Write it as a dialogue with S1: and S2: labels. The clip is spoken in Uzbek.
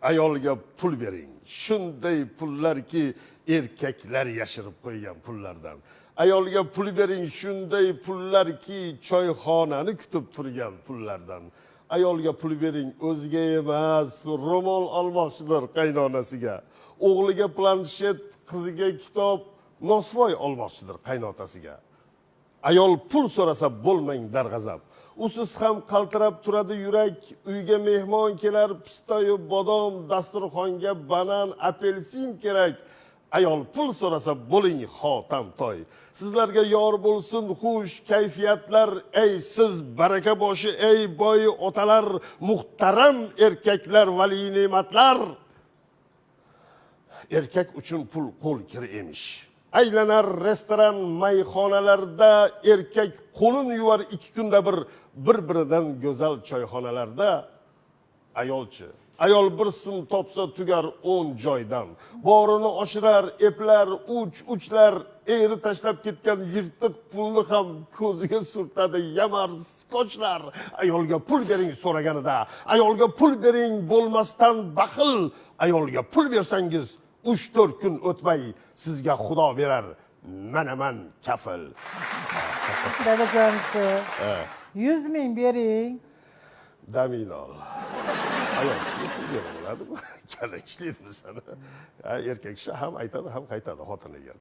S1: ayolga pul bering. Shunday pullarki erkaklar yashirib qo'ygan pullardan. Ayolga pul bering, shunday pullarki choyxonani kutib turgan pullardan. Ayolga pul bering, o'ziga emas, ro'mol olmoqchidir qaynonasiga. O'g'liga planshet, qiziga kitob, nosvoy olmoqchidir qaynotasiga. Ayol pul so'rasa bo'lmang darg'azab. Usiz ham qaltirab turadi yurak, uyga mehmon kelar, pistoyu bodom, dasturxonga banan, apelsin kerak. Ayol pul so'rasa bo'ling xotam toy. Sizlarga yor bo'lsin xush kayfiyatlar, ey siz baraka boshi, ey boy otalar, muhtaram erkaklar, vali ne'matlar. Erkak uchun pul qo'l kiri emish. Aylanar restoran, mayxonalarda, erkak qo'lin yuvar 2 kunda bir-biridan go'zal choyxonalarda. Ayolchi, ayol bir so'm topsa tugar 10 joydan. Borini oshirar, eplar, uchlar, eri tashlab ketgan yirtiq pulni ham ko'ziga surtadi yamar skochlar. Ayolga pul bering so'raganida, ayolga pul bering bo'lmasdan baxil. Ayolga pul bersangiz 3-4 kun o'tmay sizga Xudo berar. Manaman kafil.
S2: Dadajonisi. 100 ming bering.
S1: Damin ol. Ayol kishi pul beradi. Keraklidir sana. Erkak kishi ham aytadi, ham qaytadi xotiniga.